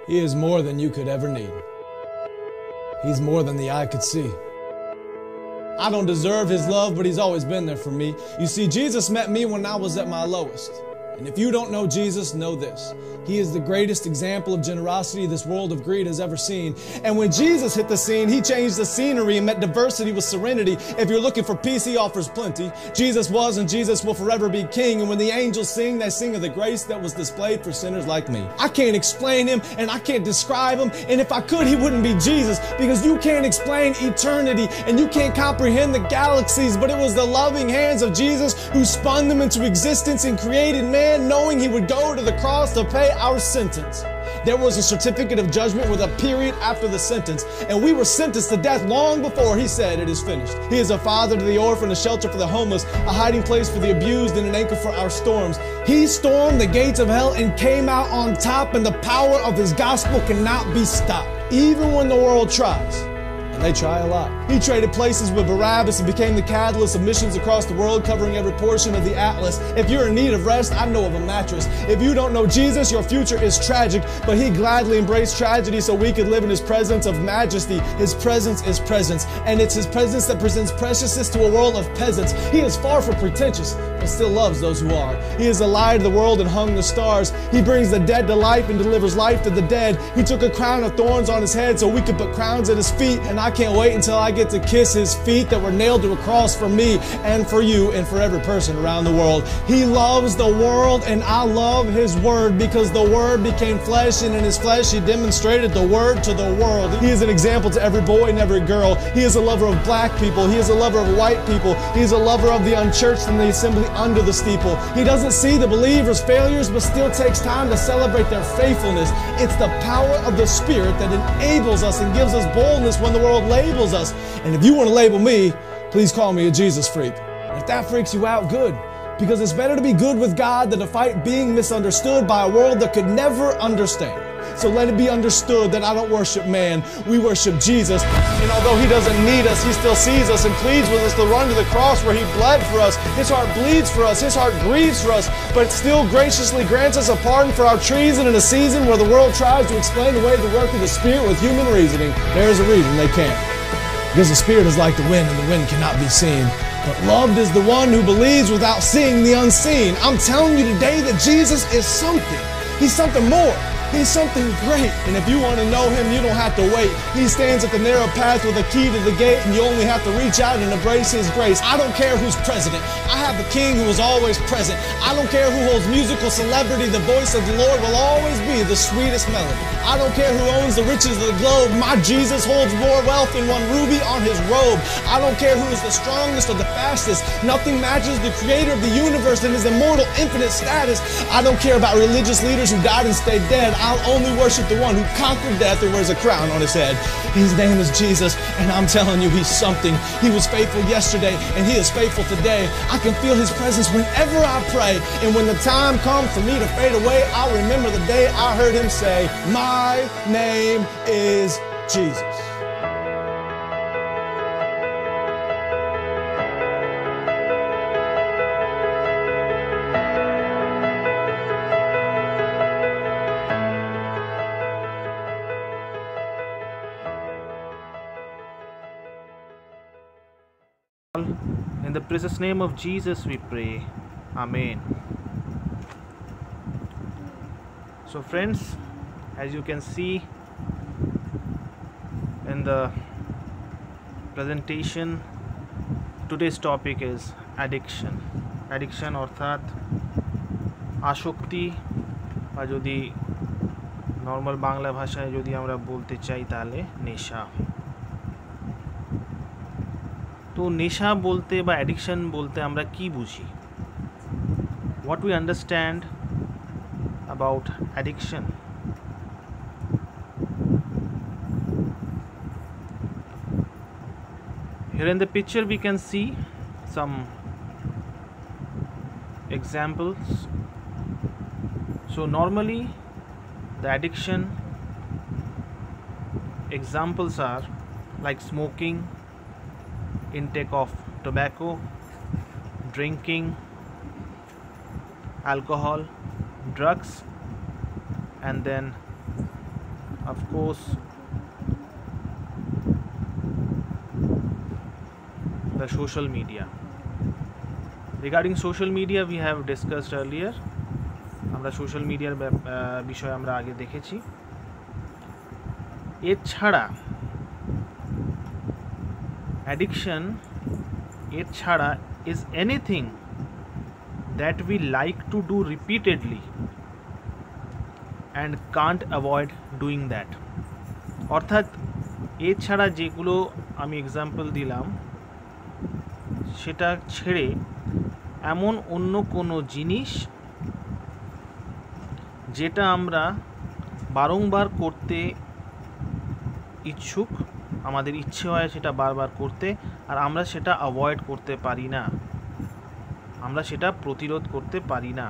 He is more than you could ever need. He's more than the eye could see. I don't deserve His love, but He's always been there for me. You see, Jesus met me when I was at my lowest. And if you don't know Jesus, know this. He is the greatest example of generosity this world of greed has ever seen. And when Jesus hit the scene, He changed the scenery and met diversity with serenity. If you're looking for peace, He offers plenty. Jesus was and Jesus will forever be King. And when the angels sing, they sing of the grace that was displayed for sinners like me. I can't explain Him and I can't describe Him. And if I could, He wouldn't be Jesus, because you can't explain eternity and you can't comprehend the galaxies. But it was the loving hands of Jesus who spun them into existence and created man, knowing He would go to the cross to pay our sentence. There was a certificate of judgment with a period after the sentence, and we were sentenced to death long before He said it is finished. He is a father to the orphan, a shelter for the homeless, a hiding place for the abused, and an anchor for our storms. He stormed the gates of hell and came out on top, and the power of His gospel cannot be stopped, even when the world tries. They try a lot. He traded places with Barabbas and became the catalyst of missions across the world, covering every portion of the atlas. If you're in need of rest, I know of a mattress. If you don't know Jesus, your future is tragic, but He gladly embraced tragedy so we could live in His presence of majesty. His presence is presence, and it's His presence that presents preciousness to a world of peasants. He is far from pretentious, but still loves those who are. He is the light of the world and hung the stars. He brings the dead to life and delivers life to the dead. He took a crown of thorns on His head so we could put crowns at His feet, and I can't wait until I get to kiss His feet that were nailed to a cross for me and for you and for every person around the world. He loves the world, and I love His Word, because the Word became flesh, and in His flesh He demonstrated the Word to the world. He is an example to every boy and every girl. He is a lover of black people. He is a lover of white people. He is a lover of the unchurched and the assembly under the steeple. He doesn't see the believers' failures, but still takes time to celebrate their faithfulness. It's the power of the Spirit that enables us and gives us boldness when the world labels us. And if you want to label me, please call me a Jesus freak. And if that freaks you out, good. Because it's better to be good with God than to fight being misunderstood by a world that could never understand. So let it be understood that I don't worship man, we worship Jesus. And although He doesn't need us, He still sees us and pleads with us to run to the cross where He bled for us. His heart bleeds for us, His heart grieves for us, but still graciously grants us a pardon for our treason in a season where the world tries to explain away the work of the Spirit with human reasoning. There is a reason they can't. Because the Spirit is like the wind, and the wind cannot be seen. But loved is the one who believes without seeing the unseen. I'm telling you today that Jesus is something. He's something more. He's something great. And if you want to know Him, you don't have to wait. He stands at the narrow path with a key to the gate, and you only have to reach out and embrace His grace. I don't care who's president. I have the King who is always present. I don't care who holds musical celebrity. The voice of the Lord will always be the sweetest melody. I don't care who owns the riches of the globe. My Jesus holds more wealth than one ruby on His robe. I don't care who is the strongest or the fastest. Nothing matches the Creator of the universe and His immortal, infinite status. I don't care about religious leaders who died and stayed dead. I'll only worship the one who conquered death and wears a crown on His head. His name is Jesus, and I'm telling you, He's something. He was faithful yesterday, and He is faithful today. I can feel His presence whenever I pray, and when the time comes for me to fade away, I'll remember the day I heard Him say, "My name is Jesus." In the precious name of Jesus we pray. Amen. So friends, as you can see in the presentation, today's topic is addiction. Addiction অর্থাৎ আসক্তি, বা যদি normal Bangla ভাষায় যদি আমরা বলতে চাই তাহলে নেশা। তো নেশা বলতে বা অ্যাডিকশন বলতে আমরা কি বুঝি? What we understand about addiction? Here in the picture we can see some examples. So normally the addiction examples are like smoking, intake of tobacco, drinking, alcohol, drugs, and then of course, the social media. Regarding social media, we have discussed earlier. আমরা social মিডিয়ার বিষয়ে আমরা আগে দেখেছি। এছাড়া addiction এছাড়া is anything that we like to do repeatedly and can't avoid doing that. অর্থাৎ এছাড়া যেগুলো আমি এক্সাম্পল দিলাম সেটা ছেড়ে এমন অন্য কোনো জিনিস যেটা আমরা বারংবার করতে ইচ্ছুক, আমাদের ইচ্ছে হয় সেটা বারবার করতে, আর আমরা সেটা অ্যাভয়েড করতে পারি না, আমরা সেটা প্রতিরোধ করতে পারি না,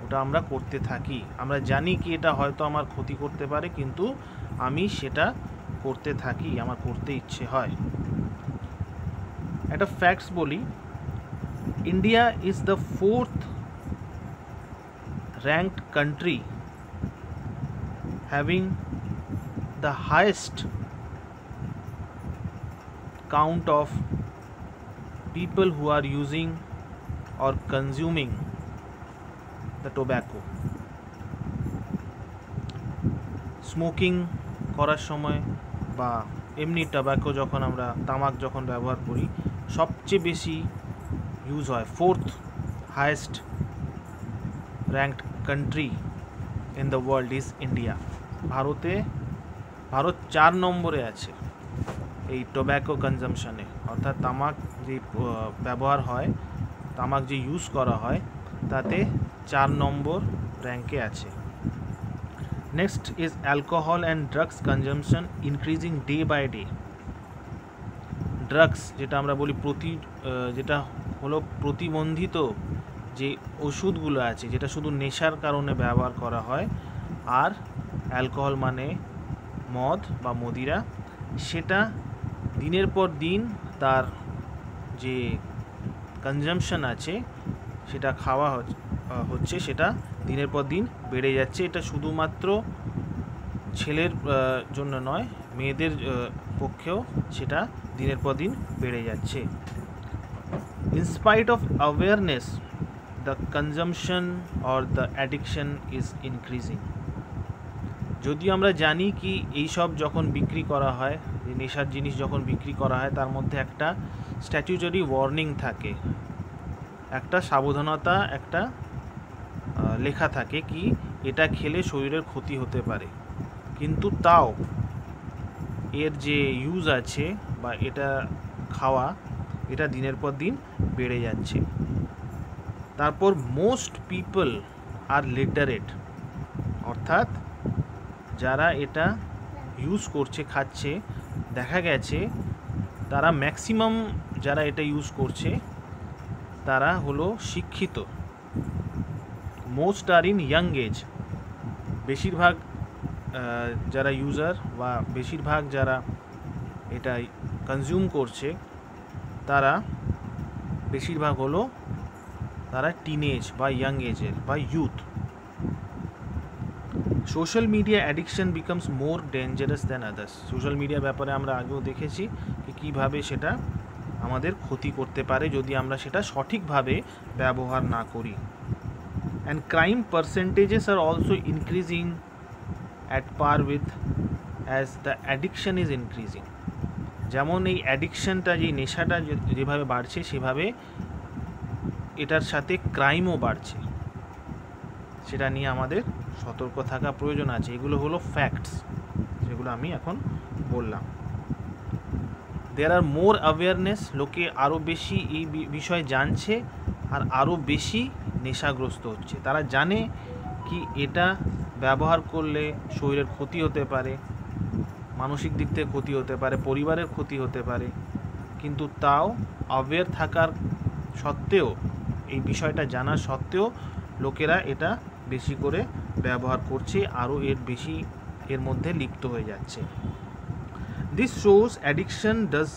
ওটা আমরা করতে থাকি। আমরা জানি কি এটা হয়তো আমার ক্ষতি করতে পারে, কিন্তু আমি সেটা করতে থাকি, আমার করতে ইচ্ছে হয়। একটা ফ্যাক্টস বলি, India is the 4th ranked country having the highest count of people who are using or consuming the tobacco. Smoking করার সময় বা এমনি টোব্যাকো যখন আমরা তামাক যখন ব্যবহার করি, সবচেয়ে বেশি ইউজ হয়। 4th highest ranked country in the world is India. Bharat 4 নম্বরে আছে এই টোব্যাকো কনজামশনে, অর্থাৎ তামাক যে ব্যবহার হয়, তামাক যে ইউজ করা হয়, তাতে 4 নম্বর র্যাঙ্কে আছে। Next is alcohol and drugs consumption increasing day by day. Drugs যেটা আমরা বলি যেটা হলো প্রতিবন্ধিত যে ওষুধগুলো আছে, যেটা শুধু নেশার কারণে ব্যবহার করা হয়, আর অ্যালকোহল মানে মদ বা মদিরা, সেটা দিনের পর দিন তার যে কনজামশন আছে, সেটা খাওয়া হচ্ছে, সেটা দিনের পর দিন বেড়ে যাচ্ছে। এটা শুধুমাত্র ছেলের জন্য নয়, মেয়েদের পক্ষেও সেটা দিনের পর দিন বেড়ে যাচ্ছে। In spite of awareness, the consumption or the addiction is increasing. যদিও আমরা জানি কি এইসব যখন বিক্রি করা হয়, নেশার জিনিস যখন বিক্রি করা হয়, তার মধ্যে একটা স্ট্যাটিউটরি ওয়ার্নিং থাকে, একটা সাবধানতা, একটা লেখা থাকে কি এটা খেলে শরীরের ক্ষতি হতে পারে, কিন্তু তাও এর যে ইউজ আছে বা এটা খাওয়া, এটা দিনের পর দিন বেড়ে যাচ্ছে। তারপর মোস্ট পিপল আর লিটারেট, অর্থাৎ যারা এটা ইউজ করছে, খাচ্ছে, দেখা গেছে তারা ম্যাক্সিমাম যারা এটা ইউজ করছে তারা হলো শিক্ষিত। Most are in young age. বেশিরভাগ যারা ইউজার বা বেশিরভাগ যারা এটা কনজিউম করছে, তারা বেশিরভাগ হলো তারা টিনেজ বা ইয়াং এজের বা youth. Social media addiction becomes মোর ডেঞ্জারাস দ্যান আদার্স। সোশ্যাল মিডিয়ার ব্যাপারে আমরা আগেও দেখেছি যে কীভাবে সেটা আমাদের ক্ষতি করতে পারে যদি আমরা সেটা সঠিকভাবে ব্যবহার না করি। And crime পার্সেন্টেজেস are also increasing at per with as the addiction is increasing. যেমন এই অ্যাডিকশনটা, যে নেশাটা যেভাবে বাড়ছে, সেভাবে এটার সাথে ক্রাইমও বাড়ছে, সেটা নিয়ে আমাদের সতর্ক থাকা প্রয়োজন আছে। এগুলো হলো ফ্যাক্টস যেগুলো আমি এখন বললাম। দেয়ার আর মোর অ্যাওয়ারনেস, লোকে আরও বেশি এই বিষয়ে জানছে আর আরও বেশি নেশাগ্রস্ত হচ্ছে। তারা জানে কি এটা ব্যবহার করলে শরীরের ক্ষতি হতে পারে, মানসিক দিক থেকে ক্ষতি হতে পারে, পরিবারের ক্ষতি হতে পারে, কিন্তু তাও অ্যাওয়ার থাকার সত্ত্বেও, এই বিষয়টা জানার সত্ত্বেও লোকেরা এটা বেশি করে ব্যবহার করছে, আরও এর মধ্যে লিপ্ত হয়ে যাচ্ছে। This shows addiction does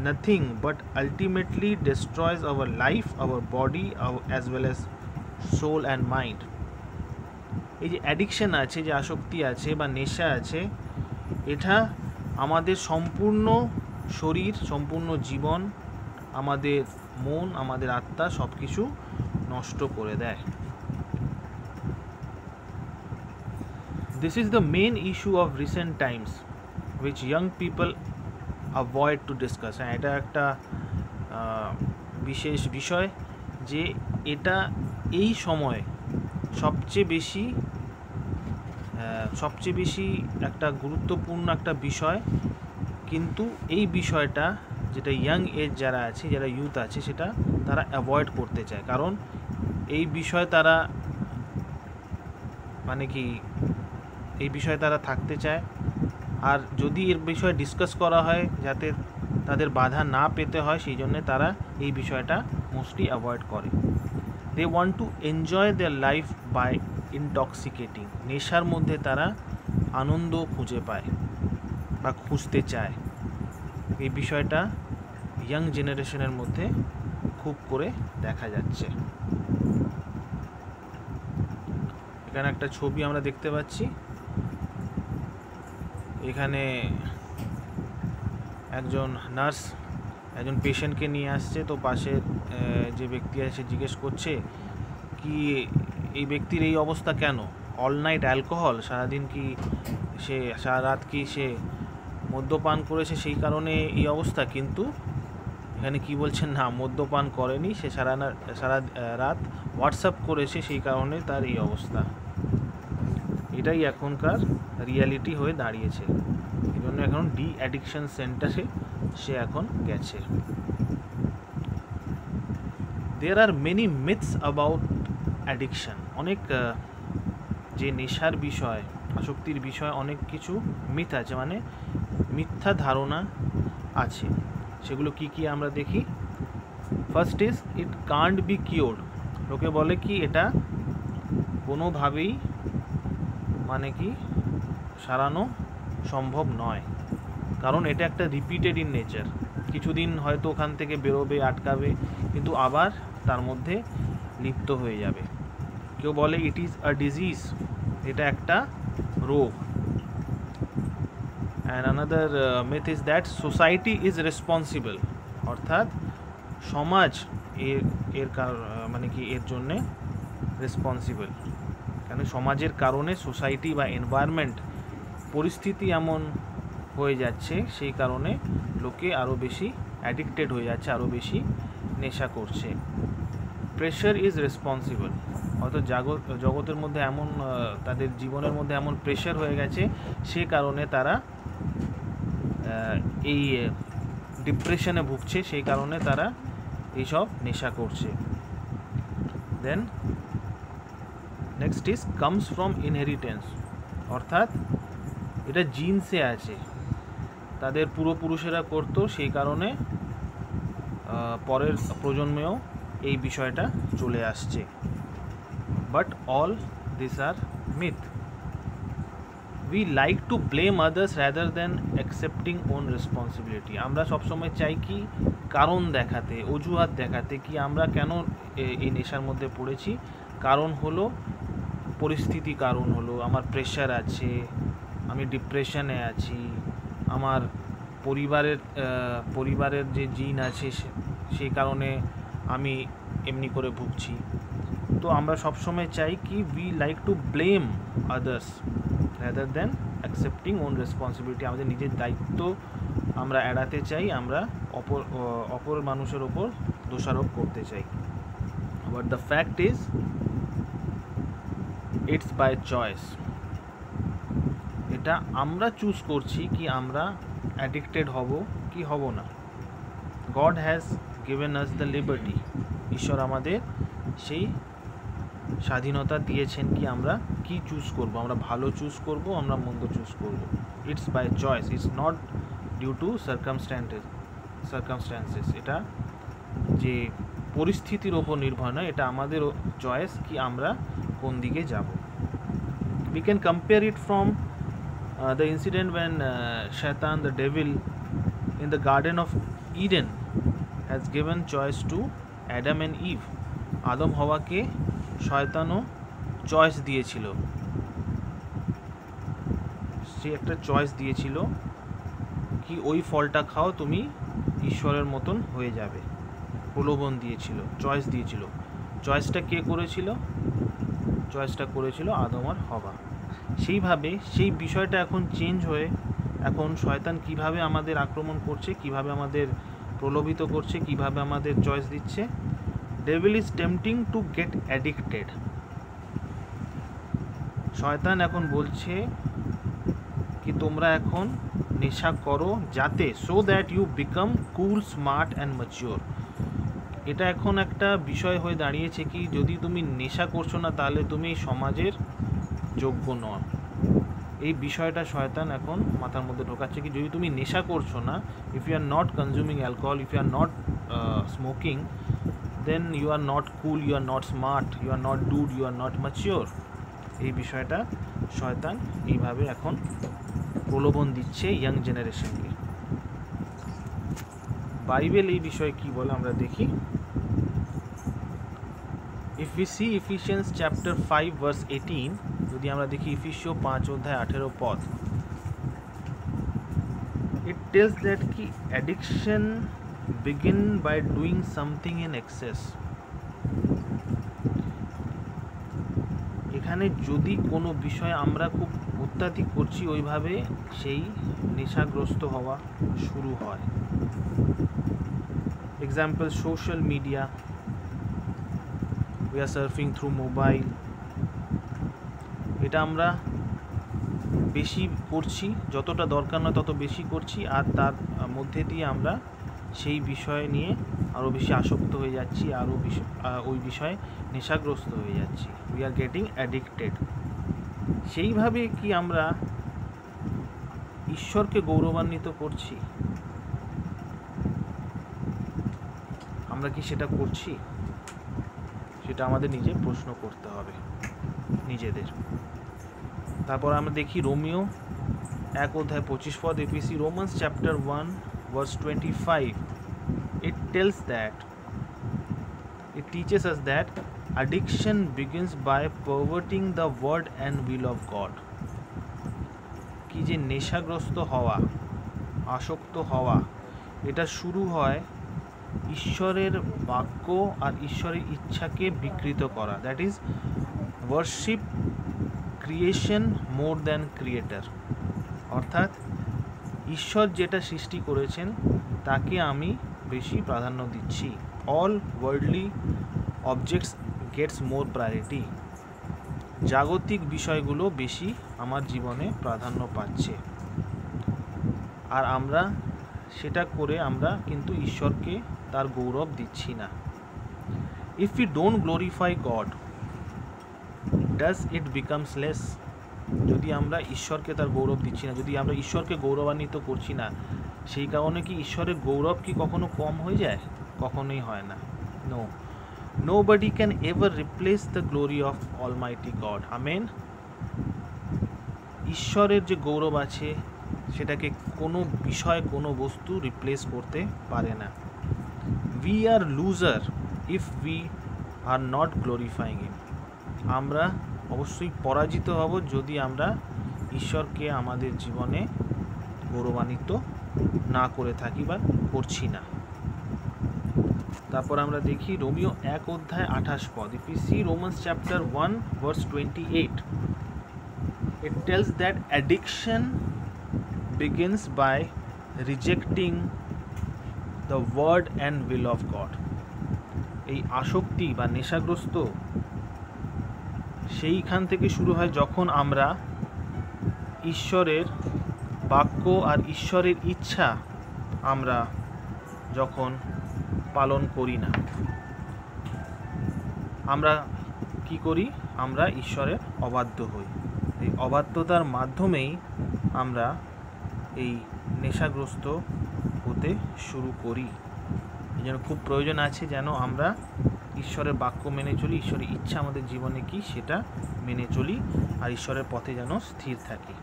nothing but ultimately destroys our life, our body, as well as soul and mind. এই যে অ্যাডিকশন আছে, যে আসক্তি আছে বা নেশা আছে, এটা আমাদের সম্পূর্ণ শরীর, সম্পূর্ণ জীবন, আমাদের মন, আমাদের আত্মা সব কিছু নষ্ট করে দেয়। This is the main issue of recent times which young people avoid to discuss. হ্যাঁ, এটা একটা বিশেষ বিষয় যে এটা এই সময় সবচেয়ে বেশি একটা গুরুত্বপূর্ণ একটা বিষয়, কিন্তু এই বিষয়টা যেটা ইয়াং এজ যারা আছে, যারা ইউথ আছে, সেটা তারা অ্যাভয়েড করতে চায়। কারণ এই বিষয় তারা এই বিষয়ে তারা থাকতে চায়, আর যদি এর বিষয়ে ডিসকাস করা হয় যাতে তাদের বাধা না পেতে হয়, সেই জন্যে তারা এই বিষয়টা মোস্টলি অ্যাভয়েড করে। They want to enjoy their life by intoxicating. নেশার মধ্যে তারা আনন্দ খুঁজে পায় বা খুঁজতে চায়। এই বিষয়টা ইয়াং জেনারেশনের মধ্যে খুব করে দেখা যাচ্ছে। এখানে একটা ছবি আমরা দেখতে পাচ্ছি। এখানে একজন নার্স একজন পেশেন্টকে নিয়ে আসছে, তো পাশে যে ব্যক্তি আছে জিজ্ঞেস করছে কি এই ব্যক্তির এই অবস্থা কেন, অল নাইট অ্যালকোহল, সারাদিন কি সে সারা রাত কি সে মদ্যপান করেছে সেই কারণে এই অবস্থা? কিন্তু এখানে কি বলছেন, না, মদ্যপান করেনি, সে সারা রাত হোয়াটসঅ্যাপ করেছে, সেই কারণে তার এই অবস্থা। এটাই এখনকার রিয়ালিটি হয়ে দাঁড়িয়েছে। এই জন্য এখন ডি অ্যাডিকশন সেন্টারে সে এখন গেছে। There are many myths about addiction. অনেক যে নেশার বিষয়, আসক্তির বিষয়, অনেক কিছু মিথ আছে, মানে মিথ্যা ধারণা আছে। সেগুলো কি কি আমরা দেখি। First is it can't be cured. লোকে বলে কি এটা কোনোভাবেই সারানো সম্ভব নয়, কারণ এটা একটা রিপিটেড ইন নেচার। কিছুদিন হয়তো ওখান থেকে বেরোবে, আটকাবে, কিন্তু আবার তার মধ্যে লিপ্ত হয়ে যাবে। কেউ বলে ইট ইজ আ ডিজিজ, এটা একটা রোগ। And another myth is that society is responsible, অর্থাৎ সমাজ এর জন্যে রেসপন্সিবল। কেন সমাজের কারণে সোসাইটি বা এনভায়রনমেন্ট পরিস্থিতি এমন হয়ে যাচ্ছে, সেই কারণে লোকে আরও বেশি অ্যাডিক্টেড হয়ে যাচ্ছে, আরও বেশি নেশা করছে। প্রেশার ইজ রেসপন্সিবল, হয়তো জগতের মধ্যে এমন তাদের জীবনের মধ্যে এমন প্রেশার হয়ে গেছে, সে কারণে তারা এই ডিপ্রেশনে ভুগছে, সেই কারণে তারা এইসব নেশা করছে। Then next is comes from inheritance, অর্থাৎ এটা জিনসে আছে, তাদের পূর্বপুরুষেরা করতো, সেই কারণে পরের প্রজন্মেও এই বিষয়টা চলে আসছে। But all this are myth. We like to blame others rather than accepting own responsibility. আমরা সবসময় চাই কি কারণ দেখাতে, অজুহাত দেখাতে, কি আমরা কেন এই নেশার মধ্যে পড়েছি। কারণ হলো পরিস্থিতি, কারণ হলো আমার প্রেশার আছে, আমি ডিপ্রেশনে আছি, আমার পরিবারের যে জিন আছে সেই কারণে আমি এমনি করে ভুগছি। তো আমরা সবসময় চাই কি we like to blame others rather than accepting own responsibility. আমাদের নিজের দায়িত্ব আমরা এড়াতে চাই, আমরা অপর মানুষের ওপর দোষারোপ করতে চাই। But the fact is it's by choice. এটা আমরা চুজ করছি কি আমরা অ্যাডিক্টেড হব কি হব না। God has given us the liberty. ঈশ্বর আমাদের সেই স্বাধীনতা দিয়েছেন কি আমরা কি চুজ করব, আমরা ভালো চুজ করব, আমরা মন্দ চুজ করব। It's by choice, it's not due to circumstances. এটা যে পরিস্থিতির ওপর নির্ভর নয়, এটা আমাদের চয়েস কি আমরা কোন দিকে যাব। We can compare it from the incident when Shaitan, the devil, in the Garden of Eden has given choice to Adam and Eve. আদম হওয়াকে শয়তানও চয়েস দিয়েছিল, সেই একটা চয়েস দিয়েছিল কি ওই ফলটা খাও তুমি ঈশ্বরের মতন হয়ে যাবে, প্রলোভন দিয়েছিল, চয়েস দিয়েছিল। চয়েসটা কে করেছিল? চয়েসটা করেছিল আদম আর হওয়া। সেইভাবে সেই বিষয়টা এখন চেঞ্জ হয়ে এখন শয়তান কিভাবে আমাদের আক্রমণ করছে, কিভাবে আমাদের প্রলোভিত করছে, কিভাবে আমাদের চয়েস দিচ্ছে। Devil is tempting to get addicted. শয়তান এখন বলছে কি তোমরা এখন নেশা করো যাতে so that you become cool, smart and mature. এটা এখন একটা বিষয় হয়ে দাঁড়িয়েছে কি যদি তুমি নেশা করছো না তাহলে তুমি এই সমাজের যোগ্য নও। এই বিষয়টা শয়তান এখন মাথার মধ্যে ঢোকাচ্ছে কি যদি তুমি নেশা করছো না, if you are not consuming alcohol, if you are not smoking, then you are not cool, you are not smart, you are not dude, you are not mature. এই বিষয়টা শয়তান এইভাবে এখন প্রলোভন দিচ্ছে ইয়াং জেনারেশনকে। বাইবেল এই বিষয়ে কি বলে আমরা দেখি। If we see Ephesians chapter 5 verse 18, যদি আমরা দেখি ইফিসীয় 5 অধ্যায় 18 পদ, it tells that কি addiction begin by doing something in excess। এখানে যদি কোনো বিষয় আমরা খুব অত্যাধিক করছি ওইভাবে সেই নেশাগ্রস্ত হওয়া শুরু হয়। Example social media, we are surfing through mobile, এটা আমরা বেশি করছি, যতটা দরকার নয় তত বেশি করছি, আর তার মধ্যে দিয়ে আমরা সেই বিষয় নিয়ে আরও বেশি আসক্ত হয়ে যাচ্ছি, আরও ওই বিষয়ে নেশাগ্রস্ত হয়ে যাচ্ছি। we are getting addicted। সেইভাবে কি আমরা ঈশ্বরকে গৌরবান্বিত করছি? আমরা কি সেটা করছি? সেটা আমাদের নিজে প্রশ্ন করতে হবে নিজেদের। তারপর আমরা দেখি রোমিও 1 অধ্যায় 25 পদ, APC romance chapter 1 verse 25, it tells that, it teaches us that addiction begins by perverting the word and will of God। কি যে নেশাগ্রস্ত হওয়া, আসক্ত হওয়া, এটা শুরু হয় ঈশ্বরের বাক্য আর ঈশ্বরের ইচ্ছাকে বিকৃত করা। That is worship creation more than creator. অর্থাৎ ঈশ্বর যেটা সৃষ্টি করেছেন তাকে আমি বেশি প্রাধান্য দিচ্ছি। অল ওয়ার্ল্ডলি অবজেক্টস গেটস মোর প্রায়োরিটি। জাগতিক বিষয়গুলো বেশি আমার জীবনে প্রাধান্য পাচ্ছে, আর আমরা সেটা করে আমরা কিন্তু ঈশ্বরকে তার গৌরব দিচ্ছি না। If you don't glorify God, does it becomes less. যদি আমরা ঈশ্বরকে তার গৌরব দিচ্ছি না, যদি আমরা ঈশ্বরকে গৌরবান্বিত করছি না, সেই কারণে কি ঈশ্বরের গৌরব কি কখনো কম হয়ে যায়? কখনোই হয় না। No, nobody can ever replace the glory of almighty God. Amen. ঈশ্বরের যে গৌরব আছে সেটাকে কোনো বিষয়, কোনো বস্তু রিপ্লেস করতে পারে না। We are loser if we are not glorifying him. আমরা অবশ্যই পরাজিত হব যদি আমরা ঈশ্বরকে আমাদের জীবনে গৌরবান্বিত না করে থাকি বা করছি না। তারপর আমরা দেখি রোমিও 1 অধ্যায় 28 পদ, if you see Romans chapter 1 verse 28, it tells that addiction begins by rejecting the word and will of God। এই আসক্তি বা নেশাগ্রস্ত সেইখান থেকে শুরু হয় যখন আমরা ঈশ্বরের বাক্য আর ঈশ্বরের ইচ্ছা আমরা যখন পালন করি না। আমরা কি করি? আমরা ঈশ্বরের অবাধ্য হই। এই অবাধ্যতার মাধ্যমেই আমরা এই নেশাগ্রস্ত হতে শুরু করি। এই জন্য খুব প্রয়োজন আছে যেন আমরা ঈশ্বরের বাক্য মেনে চলি, ঈশ্বরের ইচ্ছা আমাদের জীবনে কি সেটা মেনে চলি, আর ঈশ্বরের পথে যেন স্থির থাকি।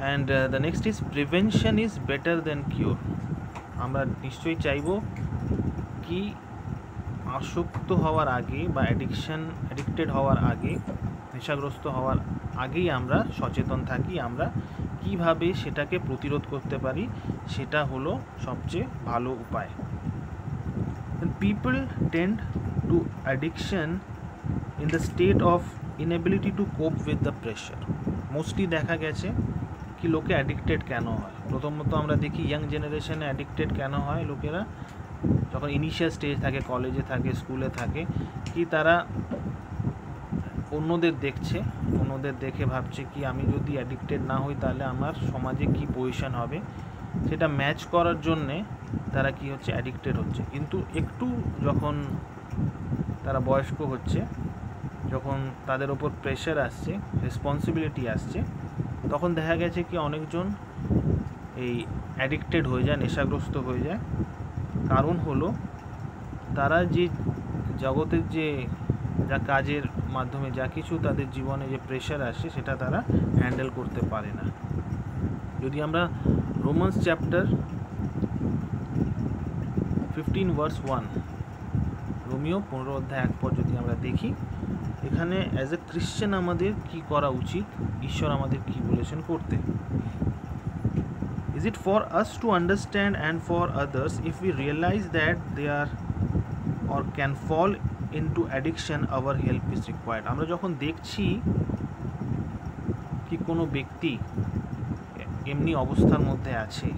And the next is prevention is better then cure. আমরা নিশ্চয়ই চাইব কি আসক্ত হওয়ার আগে বা অ্যাডিক্টেড হওয়ার আগে, নেশাগ্রস্ত হওয়ার আগেই আমরা সচেতন থাকি, আমরা কিভাবে সেটাকে প্রতিরোধ করতে পারি, সেটা হলো সবচেয়ে ভালো উপায়। People tend two addiction in the state of inability to কোপ উইথ দ্য প্রেশার। মোস্টলি দেখা গেছে কি লোকে অ্যাডিক্টেড কেন হয়। প্রথমত আমরা দেখি ইয়াং জেনারেশনে অ্যাডিক্টেড কেন হয় লোকেরা, যখন ইনিশিয়াল স্টেজ থাকে, কলেজে থাকে, স্কুলে থাকে, কি তারা অন্যদের দেখছে, অন্যদের দেখে ভাবছে কি আমি যদি অ্যাডিক্টেড না হই তাহলে আমার সমাজে কি পজিশন হবে, সেটা ম্যাচ করার জন্যে তারা কি হচ্ছে অ্যাডিক্টেড হচ্ছে। কিন্তু একটু যখন তারা বয়স্ক হচ্ছে, যখন তাদের ওপর প্রেশার আসছে, রেসপন্সিবিলিটি আসছে, তখন দেখা গেছে কি অনেকজন এই অ্যাডিক্টেড হয়ে যায়, নেশাগ্রস্ত হয়ে যায়। কারণ হলো তারা যে জগতের যে যা কাজের মাধ্যমে যা কিছু তাদের জীবনে যে প্রেশার আসে সেটা তারা হ্যান্ডেল করতে পারে না। যদি আমরা রোমান্স চ্যাপ্টার 15 ভার্স 1, রোমিও 15 অধ্যায় 1 পদ যদি আমরা দেখি, এখানে অ্যাজ এ খ্রিশ্চান আমাদের কি করা উচিত, ঈশ্বর আমাদের কি বলেছেন করতে। Is it for us to understand and for others if we realize that they are or can fall into addiction, our help is required. আমরা যখন দেখছি কি কোনো ব্যক্তি এমনি অবস্থার মধ্যে আছে,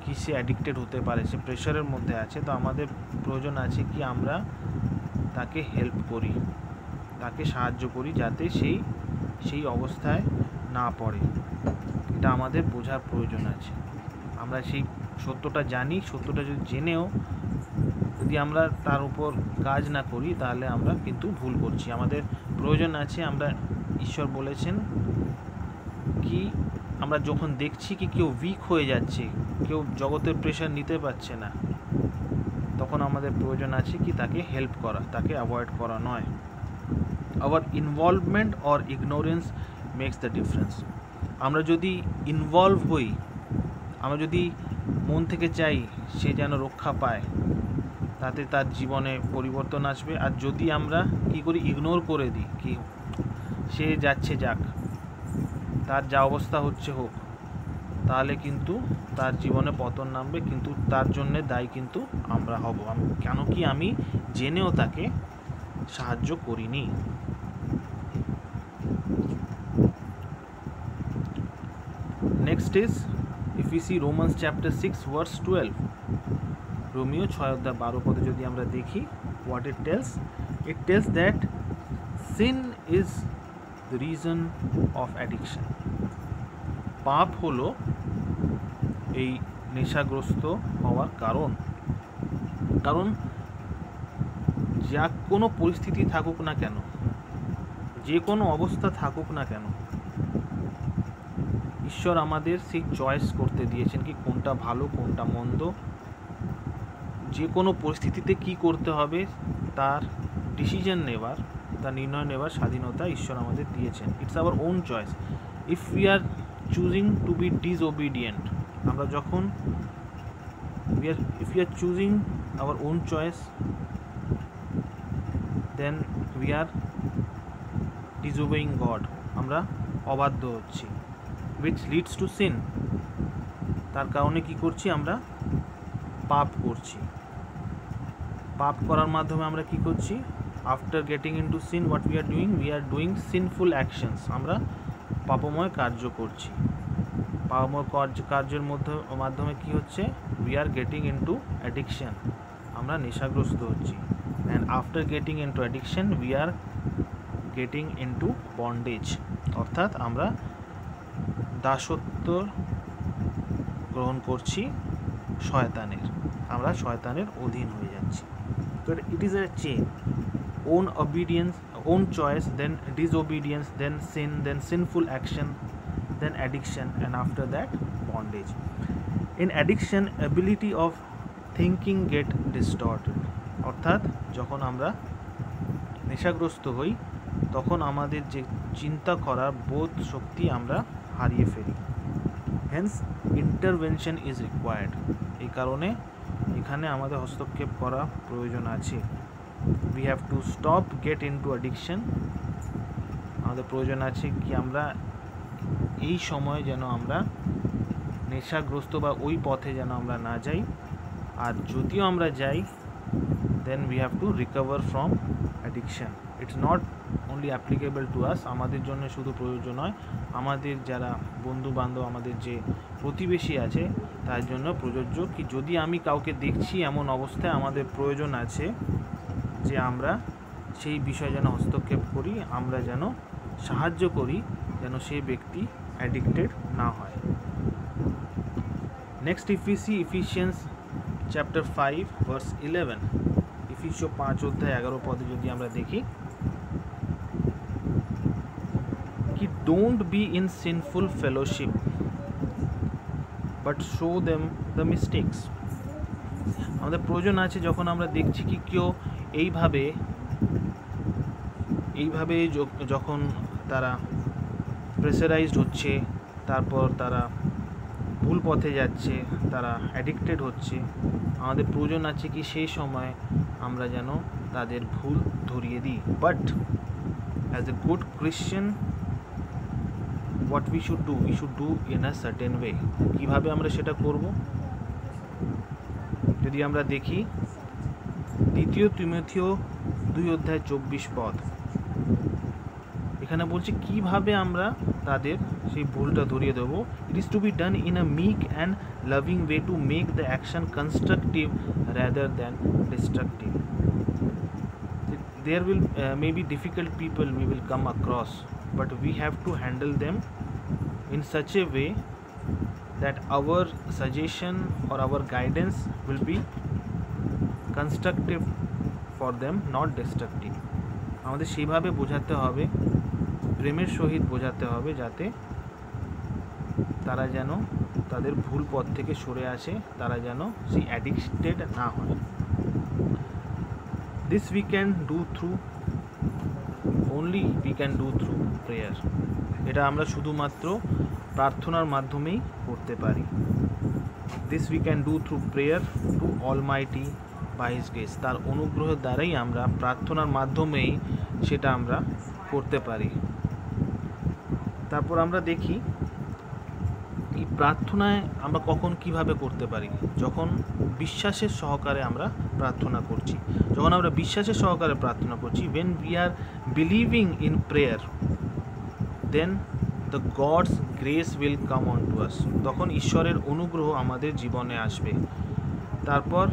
কি সে অ্যাডিক্টেড হতে পারে, সে প্রেশারের মধ্যে আছে, তো আমাদের প্রয়োজন আছে কি আমরা তাকে হেল্প করি, তাকে সাহায্য করি যাতে সেই অবস্থায় না পড়ে। এটা আমাদের বোঝার প্রয়োজন আছে। আমরা সেই সত্যটা জানি, সত্যটা যদি জেনেও যদি আমরা তার উপর কাজ না করি তাহলে আমরা কিন্তু ভুল করছি। আমাদের প্রয়োজন আছে, আমরা ঈশ্বর বলেছেন কি আমরা যখন দেখছি কি কেউ উইক হয়ে যাচ্ছে, কেউ জগতের প্রেশার নিতে পারছে না, তখন আমাদের প্রয়োজন আছে কি তাকে হেল্প করা, তাকে অ্যাভয়েড করা নয়। Our involvement or ignorance makes the difference. আমরা যদি ইনভলভ হই, আমরা যদি মন থেকে চাই সে যেন রক্ষা পায়, তাতে তার জীবনে পরিবর্তন আসবে। আর যদি আমরা কি করি, ইগনোর করে দিই কি সে যাচ্ছে যাক, তার যা অবস্থা হচ্ছে হোক, তাহলে কিন্তু তার জীবনে পতন নামবে, কিন্তু তার জন্যে দায়ী কিন্তু আমরা হব। কেন কি আমি জেনেও তাকে সাহায্য করিনি। Next is, if we see Romans chapter 6 verse 12, Romeo 6 অধ্যায় 12 পদে যদি আমরা দেখি, what it tells that sin is the reason of addiction. পাপ হলো এই নেশাগ্রস্ত হওয়ার কারণ যা কোনো পরিস্থিতি থাকুক না কেন, যে কোনো অবস্থা থাকুক না কেন, ঈশ্বর আমাদের সেই চয়েস করতে দিয়েছেন কি কোনটা ভালো কোনটা মন্দ, যে কোনো পরিস্থিতিতে কি করতে হবে তার ডিসিশন নেবার, তার নির্ণয় নেবার স্বাধীনতা ঈশ্বর আমাদের দিয়েছেন। It's our own choice. If we are choosing to be disobedient, আমরা যখন if we are choosing our own choice, then we are disobeying God, আমরা অবাধ্য হচ্ছি, which leads to sin. তার কারণে কি করছি, আমরা পাপ করছি। পাপ করার মাধ্যমে আমরা কি করছি, after getting into sin, what we are doing sinful actions. আমরা পাপময় কার্য করছি। পাপময় কার্যের মাধ্যমে কি হচ্ছে, we are getting into addiction, আমরা নেশাগ্রস্ত হচ্ছি। and after getting into addiction we are getting into bondage, অর্থাৎ আমরা দাসত্ব গ্রহণ করছি শয়তানের, আমরা শয়তানের অধীন হয়ে যাচ্ছি। তো it is a chain, own obedience, own choice, then disobedience, then sin, then sinful action, then addiction, and after that bondage. In addiction, ability of thinking get distorted. অর্থাৎ যখন আমরা নেশাগ্রস্ত হই তখন আমাদের যে চিন্তা করার বোধ শক্তি আমরা হারিয়ে ফেলি। Hence intervention is required. এই কারণে এখানে আমাদের হস্তক্ষেপ করা প্রয়োজন আছে। We have to stop gate into addiction. আমাদের প্রয়োজন আছে কি আমরা এই সময় যেন আমরা নেশাগ্রস্ত বা ওই পথে যেন আমরা না যাই, আর যদিও আমরা যাই then we have to recover from addiction. It's not only applicable to us, আমাদের জন্য শুধু প্রয়োজন নয়, আমাদের যারা বন্ধু বান্ধব, আমাদের যে প্রতিবেশী আছে তার জন্য প্রযোজ্য। কি যদি আমি কাউকে দেখছি এমন অবস্থায়, আমাদের প্রয়োজন আছে যে আমরা সেই বিষয়ে যেন হস্তক্ষেপ করি, আমরা যেন সাহায্য করি যেন সেই ব্যক্তি অ্যাডিক্টেড না হয়। Next if we see Ephesians chapter 5 verse 11, ইফিসীয় 5 অধ্যায় 11 পদে যদি আমরা দেখি কি don't be in sinful fellowship but show them the mistakes. আমাদের প্রয়োজন আছে যখন আমরা দেখছি কি কেউ এইভাবে যখন তারা প্রেসারাইজড হচ্ছে, তারপর তারা ভুল পথে যাচ্ছে, তারা অ্যাডিক্টেড হচ্ছে, আমাদের প্রয়োজন আছে কি সেই সময় আমরা যেন তাদের ভুল ধরিয়ে দিই। But as a good Christian what we should do in a certain way. কীভাবে আমরা সেটা করব? যদি আমরা দেখি 2 তিমোথেয় 2 অধ্যায় 24 পদ, এখানে বলছে কিভাবে আমরা তাদের সেই ভুলটা ধরিয়ে দেবো। It is to be done in a meek and loving way to make the action constructive rather than destructive. There will may be difficult people we will come across, but we have to handle them in such a way that our suggestion or our guidance will be constructive for them, not destructive. আমাদের সেইভাবে বোঝাতে হবে, প্রেমের সহিত বোঝাতে হবে, যাতে তারা যেন তাদের ভুল পথ থেকে সরে আসে, তারা যেন সেই অ্যাডিক্টেড না হয়। This we can do through prayer. এটা আমরা শুধুমাত্র প্রার্থনার মাধ্যমেই করতে পারি। This we can do through prayer to Almighty by His grace. তার অনুগ্রহের দ্বারাই আমরা প্রার্থনার মাধ্যমেই সেটা আমরা করতে পারি। তারপর আমরা দেখি এই প্রার্থনায় আমরা কখন কিভাবে করতে পারি। যখন বিশ্বাসের সহকারে আমরা প্রার্থনা করছি, যখন আমরা বিশ্বাসের সহকারে প্রার্থনা করছি, when we are believing in prayer, then the God's grace will come on to us. তখন ঈশ্বরের অনুগ্রহ আমাদের জীবনে আসবে। তারপর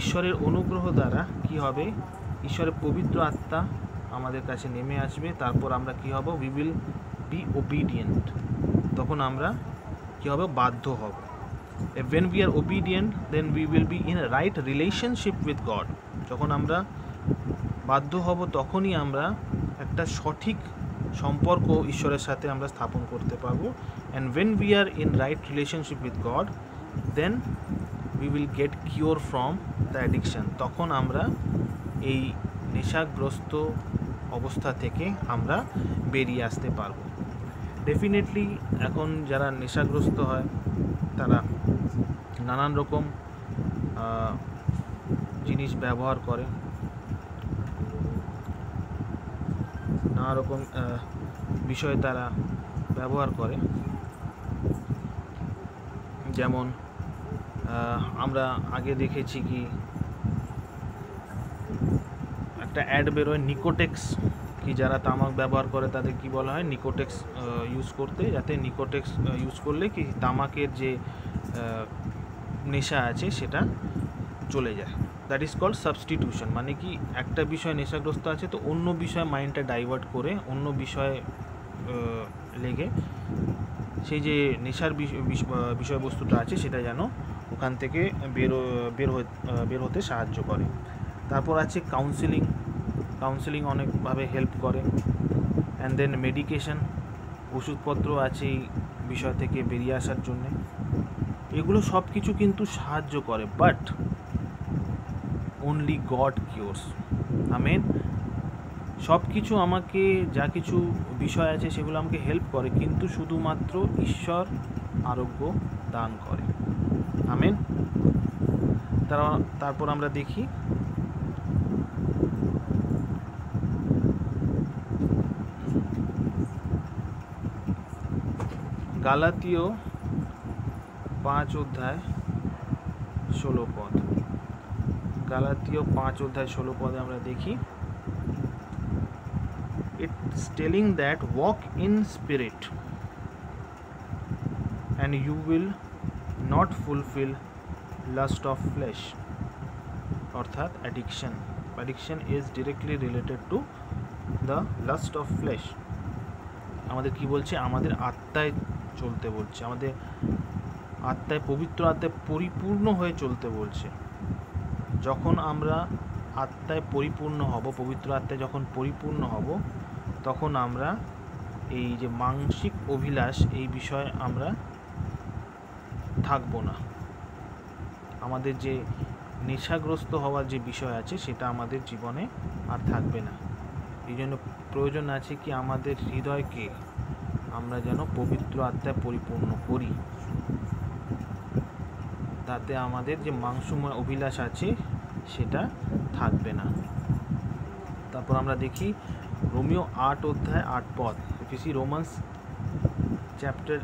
ঈশ্বরের অনুগ্রহ দ্বারা কি হবে? ঈশ্বরের পবিত্র আত্মা আমাদের কাছে নেমে আসবে। তারপর আমরা কি হব? we will be obedient. তখন আমরা কি হবে? বাধ্য হব। When we are obedient, then we will be in a right relationship with God. যখন আমরা বাধ্য হব তখনই আমরা একটা সঠিক সম্পর্ক ঈশ্বরের সাথে আমরা স্থাপন করতে পারবো। And when we are in right relationship with God, then we will get cure from the addiction. তখন আমরা এই নেশাগ্রস্ত অবস্থা থেকে আমরা বেরিয়ে আসতে পারবো। ডেফিনেটলি এখন যারা নেশাগ্রস্ত হয় তারা নানান রকম জিনিস ব্যবহার করে, নানা রকম বিষয় তারা ব্যবহার করে। যেমন আমরা আগে দেখেছি কি একটা অ্যাড বেরোয় নিকোটেক্স, কি যারা তামাক ব্যবহার করে তাদের কি বলা হয়? নিকোটেক্স ইউজ করতে, যাতে নিকোটেক্স ইউজ করলে কি তামাকের যে নেশা আছে সেটা চলে যায়। That is called substitution. মানে কি একটা বিষয় নেশাগ্রস্ত আছে তো অন্য বিষয়ে মাইন্ডটা ডাইভার্ট করে অন্য বিষয়ে লেগে সেই যে নেশার বিষয়বস্তুটা আছে সেটা যেন ওখান থেকে বের হতে সাহায্য করে। তারপর আছে কাউন্সেলিং অনেকভাবে হেল্প করে। অ্যান্ড দেন মেডিকেশন, ওষুধপত্র আছে এই বিষয় থেকে বেরিয়ে আসার জন্যে। এগুলো সব কিছু কিন্তু সাহায্য করে, but only god cures. Amen. সব কিছু আমাকে, যা কিছু বিষয় আছে সেগুলো আমাকে হেল্প করে, কিন্তু শুধুমাত্র ঈশ্বর আরোগ্য দান করে। আমেন। তারপর আমরা দেখি গালাতীয় 5:16 পদ। গালাতীয় 5:16 আমরা দেখি, it's telling that walk in spirit and you will not fulfill lust of flesh, অর্থাৎ addiction is directly related to the lust of flesh। আমাদের কি বলছে? আমাদের আত্মায় চলতে বলছে, আমাদের আত্মায়, পবিত্র আত্মায় পরিপূর্ণ হয়ে চলতে বলছে। যখন আমরা আত্মায় পরিপূর্ণ হব, পবিত্র আত্মায় যখন পরিপূর্ণ হব, তখন আমরা এই যে মানসিক অভিলাষ, এই বিষয়ে আমরা থাকবো না। আমাদের যে নেশাগ্রস্ত হওয়ার যে বিষয় আছে, সেটা আমাদের জীবনে আর থাকবে না। এই জন্য প্রয়োজন আছে কি আমাদের হৃদয়কে আমরা যেন পবিত্র আত্মায় পরিপূর্ণ করি, তাতে আমাদের যে মাংসময় অভিলাষ আছে সেটা থাকবে না। তারপর আমরা দেখি Romeo 8:8 If you see Romans chapter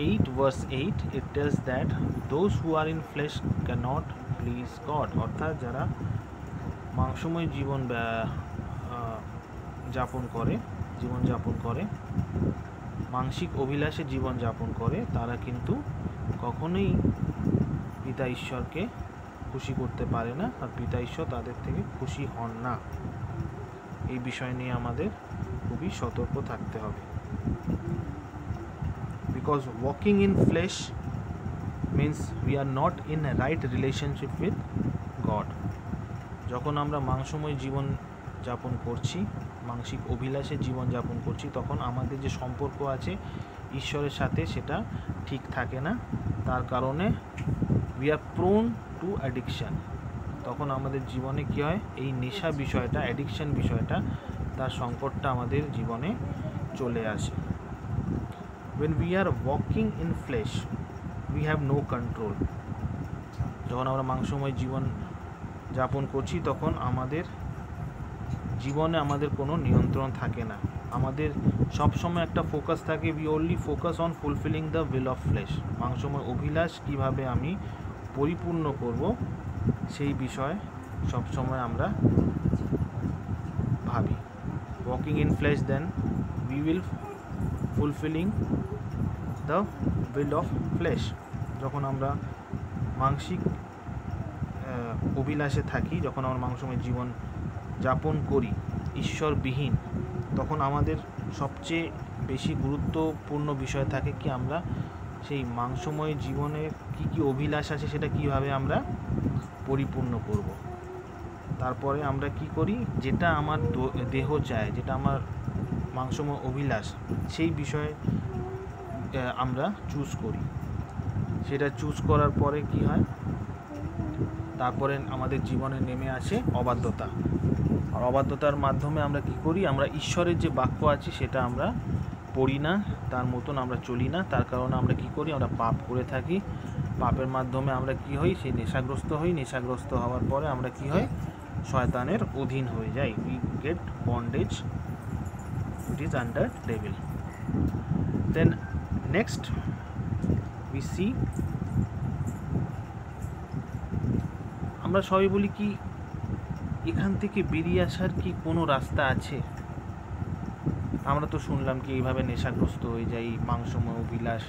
8:8, it tells that those who are in flesh cannot please God, অর্থাৎ যারা মাংসময় জীবন যাপন করে, মানসিক অভিলাষে জীবন যাপন করে, তারা কিন্তু কখনোই পিতা ঈশ্বরকে খুশি করতে পারে না, আর পিতা ঈশ্বর তাদের থেকে খুশি হন না। এই বিষয় নিয়ে আমাদের খুবই সতর্ক থাকতে হবে। Because walking in flesh means we are not in a right relationship with God. যখন আমরা মাংসময় জীবন যাপন করছি, মানসিক অভিলাষে জীবন যাপন করছি, তখন আমাদের যে সম্পর্ক আছে ঈশ্বরের সাথে সেটা ঠিক থাকে না। তার কারণে we are prone to addiction। তখন আমাদের জীবনে কি হয়? এই নেশা বিষয়টা, অ্যাডিকশন বিষয়টা, তার সংকটটা আমাদের জীবনে চলে আসে। When we are walking in flesh, we have no control। যখন আমরা মাংসময় জীবন যাপন করছি, তখন আমাদের জীবনে আমাদের কোনো নিয়ন্ত্রণ থাকে না। আমাদের সবসময় একটা ফোকাস থাকে, we only focus on fulfilling the will of flesh। মাংসময় অভিলাষ কিভাবে আমি পরিপূর্ণ করব, সেই বিষয়ে সবসময় আমরা ভাবি। Walking in flesh, then we will fulfilling the will of flesh। যখন আমরা মানসিক অভিলাষে থাকি, যখন আমরা মাংসময় জীবন যাপন করি ঈশ্বরবিহীন, তখন আমাদের সবচেয়ে বেশি গুরুত্বপূর্ণ বিষয় থাকে কি আমরা সেই মাংসময় জীবনের কি কি অভিলাষ আছে সেটা কিভাবে আমরা পরিপূর্ণ করব। তারপরে আমরা কি করি? যেটা আমার দেহ চায়, যেটা আমার মাংসময় অভিলাষ, সেই বিষয়ে আমরা চুজ করি। সেটা চুজ করার পরে কি হয়? তারপরে আমাদের জীবনে নেমে আসে অবাধ্যতা। আর অবাধ্যতার মাধ্যমে আমরা কি করি? আমরা ঈশ্বরের যে বাক্য আছে সেটা আমরা পড়ি না, তার মতন আমরা চলি না। তার কারণে আমরা কি করি? আমরা পাপ করে থাকি। পাপের মাধ্যমে আমরা কি হই? সেই নেশাগ্রস্ত হই। নেশাগ্রস্ত হওয়ার পরে আমরা কি হই? শয়তানের অধীন হয়ে যাই। We get bondage, it is under devil. Then next we see, আমরা সবাই বলি কি এখান থেকে বেরিয়ে আসার কি কোনো রাস্তা আছে? আমরা তো শুনলাম কি এইভাবে নেশাগ্রস্ত হয়ে যাই, মাংসময় অভিলাষ,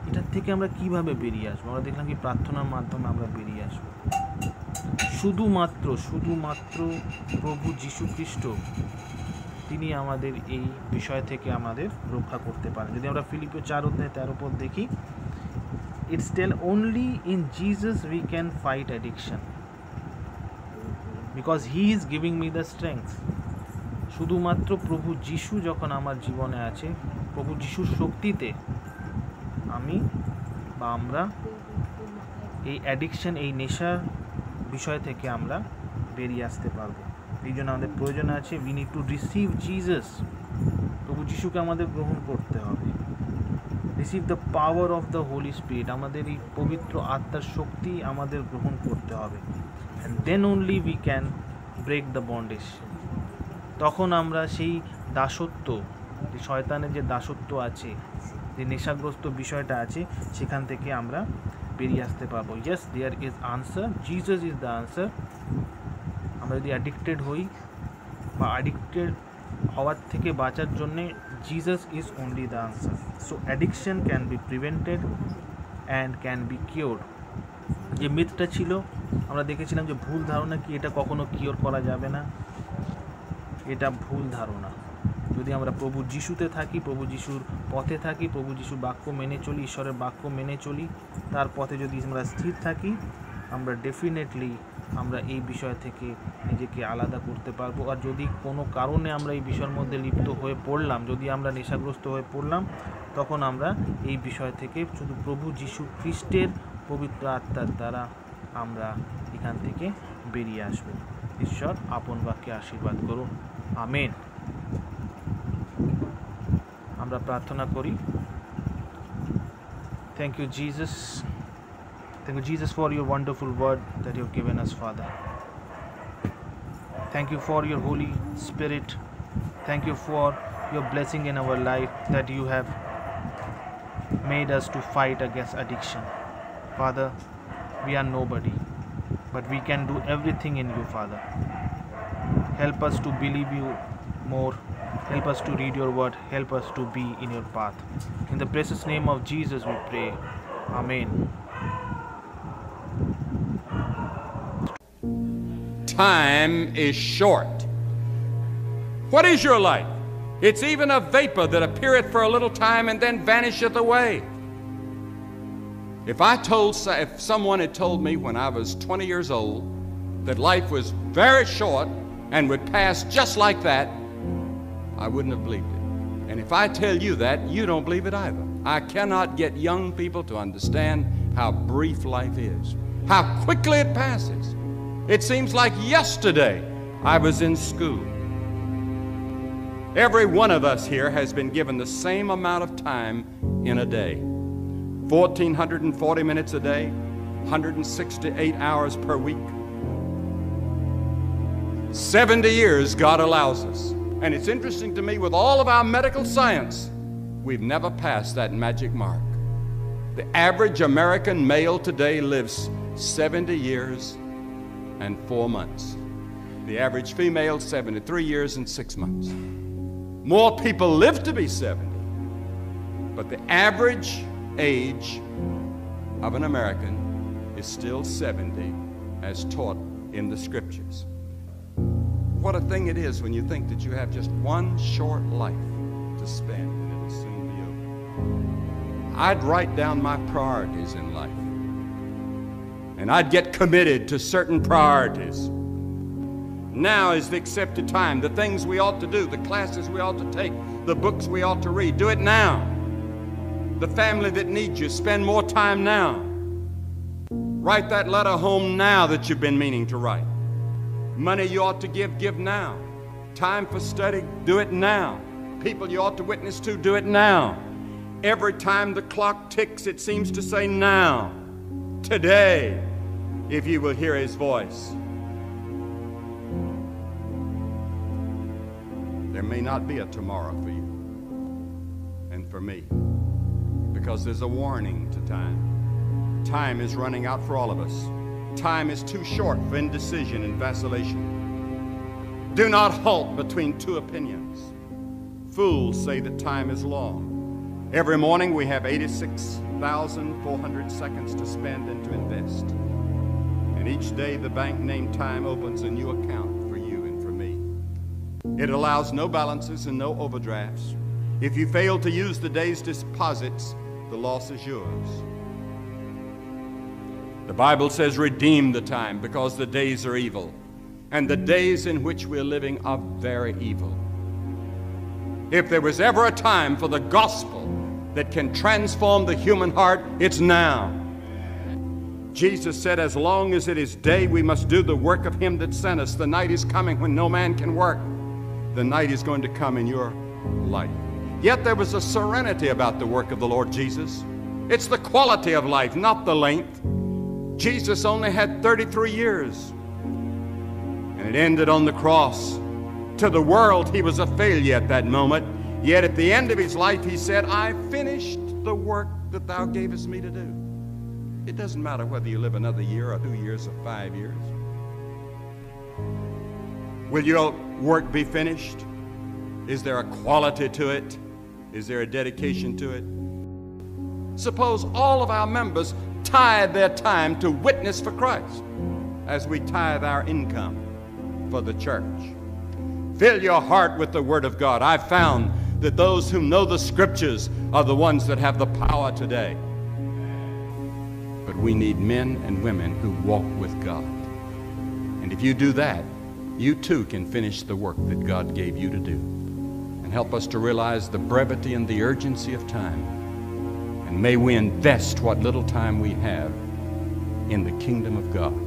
এটার থেকে আমরা কিভাবে বেরিয়ে আসবো? আমরা দেখলাম কি প্রার্থনার মাধ্যমে আমরা বেরিয়ে আসবো। শুধুমাত্র প্রভু যীশু খ্রিস্ট, তিনি আমাদের এই বিষয় থেকে আমাদের রক্ষা করতে পারেন। যদি আমরা ফিলিপিও 4:13 দেখি, it's tell only in Jesus we can fight addiction because he is giving me the strength। শুধুমাত্র প্রভু যীশু যখন আমার জীবনে আছে, প্রভু যীশুর শক্তিতে আমরা এই অ্যাডিকশন, এই নেশার বিষয় থেকে আমরা বেরিয়ে আসতে পারবো। এই জন্য আমাদের প্রয়োজন আছে, we need to receive Jesus. প্রভু যীশুকে আমাদের গ্রহণ করতে হবে। Receive the power of the Holy Spirit, আমাদের এই পবিত্র আত্মার শক্তি আমাদের গ্রহণ করতে হবে। And then only we can break the bondage. তখন আমরা সেই দাসত্ব, যে শয়তানের যে দাসত্ব আছে, যে নেশাগ্রস্ত বিষয়টা আছে, সেখান থেকে আমরা বেরিয়ে আসতে পারবো। Yes, there is answer, Jesus is the answer. আমরা যদি অ্যাডিক্টেড হই বা অ্যাডিক্টেড হওয়ার থেকে বাঁচার জন্যে Jesus is only the answer. So addiction can be prevented and can be cured. যে মিথটা ছিল, আমরা দেখেছিলাম যে ভুল ধারণা কি এটা কখনো কিওর করা যাবে না, এটা ভুল ধারণা। যদি আমরা প্রভু যিশুতে থাকি, প্রভু যিশুর পথে থাকি, প্রভু যিশুর বাক্য মেনে চলি, ঈশ্বরের বাক্য মেনে চলি, তার পথে যদি আমরা স্থির থাকি, আমরা ডেফিনেটলি আমরা এই বিষয় থেকে নিজেকে আলাদা করতে পারবো। আর যদি কোনো কারণে আমরা এই বিষয়ের মধ্যে লিপ্ত হয়ে পড়লাম, যদি আমরা নেশাগ্রস্ত হয়ে পড়লাম, তখন আমরা এই বিষয় থেকে শুধু প্রভু যিশু খ্রিস্টের পবিত্র আত্মার দ্বারা আমরা এখান থেকে বেরিয়ে আসব। ঈশ্বর আপন বাক্যে আশীর্বাদ করুন। আমেন। আমরা প্রার্থনা করি। Thank you Jesus, thank you Jesus for your wonderful word that you have given us, Father. Thank you for your Holy Spirit. Thank you for your blessing in our life, that you have made us to fight against addiction. Father, we are nobody, but we can do everything in you, Father. Help us to believe you more. Help us to read your word. Help us to be in your path. In the precious name of Jesus we pray. Amen. Time is short. What is your life? It's even a vapor that appeareth for a little time and then vanisheth away. If someone had told me when I was 20 years old that life was very short and would pass just like that, I wouldn't have believed it. And if I tell you that, you don't believe it either. I cannot get young people to understand how brief life is, how quickly it passes. It seems like yesterday I was in school. Every one of us here has been given the same amount of time in a day. 1,440 minutes a day, 168 hours per week. 70 years God allows us. And it's interesting to me, with all of our medical science, we've never passed that magic mark. The average American male today lives 70 years and 4 months. The average female, 73 years and 6 months. More people live to be 70, but the average age of an American is still 70, as taught in the scriptures. What a thing it is when you think that you have just one short life to spend, and it'll soon be over. I'd write down my priorities in life, and I'd get committed to certain priorities. Now is the accepted time. The things we ought to do, the classes we ought to take, the books we ought to read, do it now. The family that needs you, spend more time now. Write that letter home now that you've been meaning to write. Money you ought to give now. Time for study, do it now. People you ought to witness to, do it now. Every time the clock ticks, it seems to say now. Today, if you will hear his voice. There may not be a tomorrow for you and for me, because there's a warning to time. Time is running out for all of us. Time is too short for indecision and vacillation. Do not halt between two opinions. Fools say that time is long. Every morning we have 86,400 seconds to spend and to invest. And each day the bank named time opens a new account for you and for me. It allows no balances and no overdrafts. If you fail to use the day's deposits, the loss is yours. The Bible says, redeem the time, because the days are evil, and the days in which we're living are very evil. If there was ever a time for the gospel that can transform the human heart, it's now. Jesus said, as long as it is day, we must do the work of him that sent us. The night is coming when no man can work. The night is going to come in your life. Yet there was a serenity about the work of the Lord Jesus. It's the quality of life, not the length. Jesus only had 33 years, and it ended on the cross. To the world, he was a failure at that moment. Yet at the end of his life, he said, I finished the work that thou gavest me to do. It doesn't matter whether you live another year or 2 years or 5 years. Will your work be finished? Is there a quality to it? Is there a dedication to it? Suppose all of our members tithe their time to witness for Christ as we tithe our income for the church. Fill your heart with the Word of God. I've found that those who know the Scriptures are the ones that have the power today. But we need men and women who walk with God. And if you do that, you too can finish the work that God gave you to do, and help us to realize the brevity and the urgency of time. And may we invest what little time we have in the kingdom of God.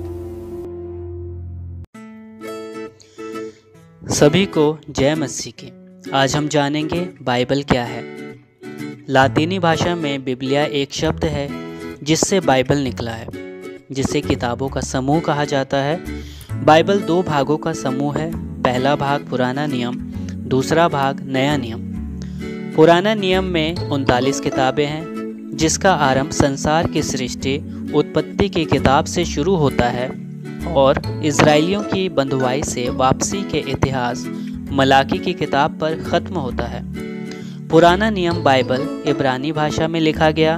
सभी को जय मसीह की। आज हम जानेंगे Bible क्या है। लातीनी भाषा में बिबलिया एक शब्द है जिससे बाइबल निकला है, जिसे किताबों का समूह कहा जाता है। बाइबल 2 भागों का समूह है। पहला भाग पुराना नियम, दूसरा भाग नया नियम। पुराना नियम में 39 किताबें हैं, जिसका आरंभ संसार की सृष्टि उत्पत्ति की किताब से शुरू होता है और इजराइलियों की बंधुआई से वापसी के इतिहास मलाकी की किताब पर ख़त्म होता है। पुराना नियम बाइबल इब्रानी भाषा में लिखा गया।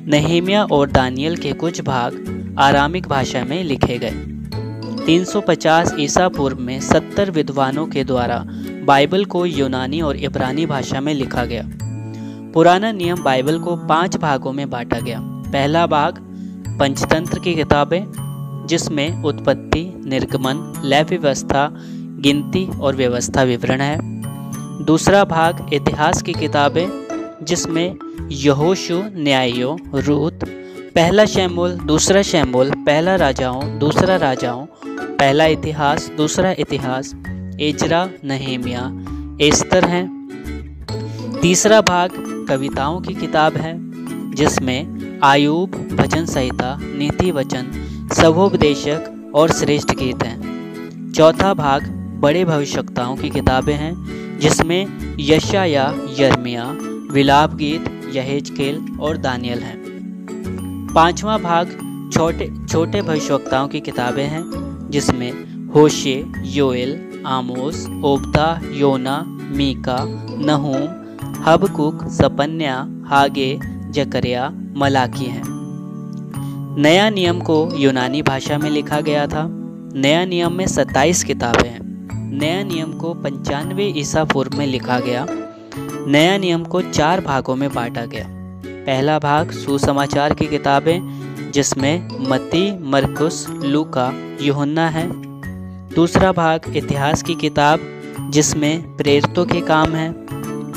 नहमीया और दानियल के कुछ भाग आरामिक भाषा में लिखे गए। 350 ईसा पूर्व में 70 विद्वानों के द्वारा बाइबल को यूनानी और इब्रानी भाषा में लिखा गया। पुराना नियम बाइबल को 5 भागों में बांटा गया। पहला भाग पंचतंत्र की किताबें, जिसमें उत्पत्ति, निर्गमन, लय व्यवस्था, गिनती और व्यवस्था विवरण है। दूसरा भाग इतिहास की किताबें, जिसमें यहोशू, न्यायों, रूत, पहला शमूएल, दूसरा शमूएल, पहला राजाओं, दूसरा राजाओं, पहला इतिहास, दूसरा इतिहास, एजरा, नहमीया, एस्तर हैं। तीसरा भाग कविताओं की किताब है, जिसमें आयूब, भजन संहिता, नीति वचन, सभोपदेशक और श्रेष्ठ गीत हैं। चौथा भाग बड़े भविष्यवक्ताओं की किताबें हैं, जिसमें यशाया, यिर्मयाह, विलाप गीत, यहेजकेल और दानियल हैं। पांचवा भाग छोटे भविष्यवक्ताओं की किताबें हैं, जिसमें होशे, योएल, आमोस, ओबदा, योना, मीका, नहूम, हबकुक, सपन्या, हागे, जकरिया, मलाकी हैं। नया नियम को यूनानी भाषा में लिखा गया था। नया नियम में 27 किताबें हैं। नया नियम को 95 ईसा पूर्व में लिखा गया। नया नियम को 4 भागों में बांटा गया। पहला भाग सुसमाचार की किताबें, जिसमें मत्ती, मरकुस, लूका, यूहन्ना है। दूसरा भाग इतिहास की किताब, जिसमें प्रेरितों के काम हैं।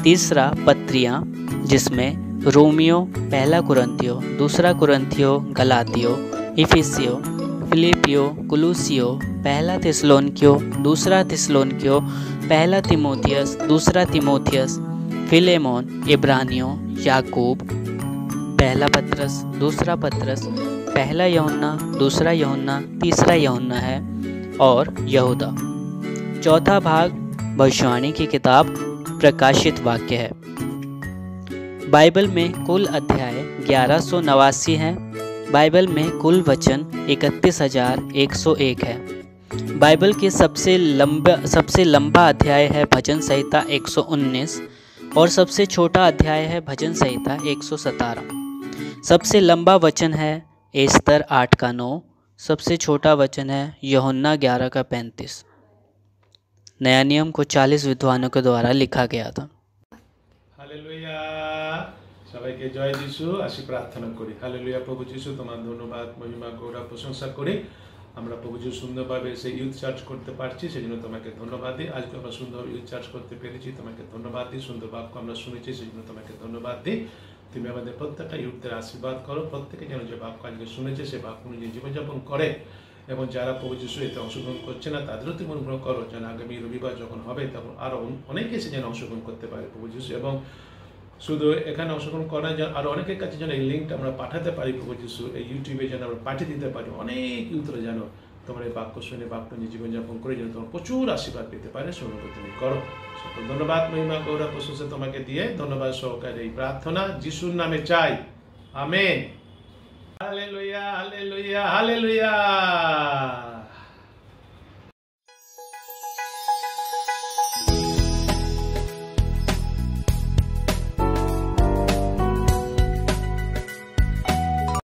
तीसरा पत्रियाँ, जिसमें रोमियो, पहला कुरिन्थियो, दूसरा कुरिन्थियो, गलातियो, इफिसियो, फिलिपियो, कुलूसियो, पहला थिस्सलुनीकियो, दूसरा थिस्सलुनीकियो, पहला तीमुथियुस, दूसरा तीमुथियुस, फिलेमोन, इब्रानियों, याकूब, पहला पत्रस, दूसरा पत्रस, पहला यूहन्ना, दूसरा यूहन्ना, तीसरा यूहन्ना है और यहूदा। चौथा भाग भविष्यवाणी की किताब, प्रकाशित वाक्य है। बाइबल में कुल अध्याय 1189 हैं। बाइबल में कुल वचन 31,101 है। बाइबल के सबसे लंबा अध्याय है भजन संहिता 119 और सबसे छोटा अध्याय है भजन संहिता 117। सबसे लंबा वचन है एस्तर 8:9। सबसे छोटा वचन है यूहन्ना 11:35। नया नियम को 40 विद्वानों के द्वारा लिखा गया था। हालेलुया, সবাইকে জয় যিশু। আসি প্রার্থনা করি। হালেলুয়া। প্রভু যিশু, তোমার ধন্যবাদ, মহিমা, গৌরব, প্রশংসা করি। আমরা প্রভু যিশু সুন্দরভাবে সেই ইউথ চার্চ করতে পারছি, সেজন্য তোমাকে ধন্যবাদ দিই। আজকে আমরা সুন্দরভাবে ইউথ চার্চ করতে পেরেছি, তোমাকে ধন্যবাদ দিই। সুন্দর বাক্য আমরা শুনেছি, সেজন্য তোমাকে ধন্যবাদ দিই। তুমি আমাদের প্রত্যেকটা ইউথদের আশীর্বাদ করো। প্রত্যেকে যেন যে বাক্য আজকে শুনেছে সে বাক্য অনুযায়ী জীবনযাপন করে, এবং যারা প্রভু যিশু এতে অংশগ্রহণ করছে না তাদেরও তুমি অনুগ্রহ করো, যেন আগামী রবিবার যখন হবে তখন আরও অনেকে এসে যেন অংশগ্রহণ করতে পারে প্রভু যিশু। এবং শুধু এখানে অংশগ্রহণ করা যায় আর অনেকের কাছে যেন এই লিঙ্কটা আমরা পাঠাতে পারি প্রভু যিশু, এই ইউটিউবে যেন আমরা পাঠিয়ে দিতে পারি, অনেক ইউথরা যেন তোমার এই বাক্য শুনে বাক্য নিয়ে জীবনযাপন করে যেন তোমার প্রচুর আশীর্বাদ পেতে পারে। সময় তুমি করো। সকল ধন্যবাদ মহিমা গৌরব প্রশংসা তোমাকে দিয়ে ধন্যবাদ সহকারে এই প্রার্থনা যিশুর নামে চাই, আমেন। Hallelujah hallelujah hallelujah.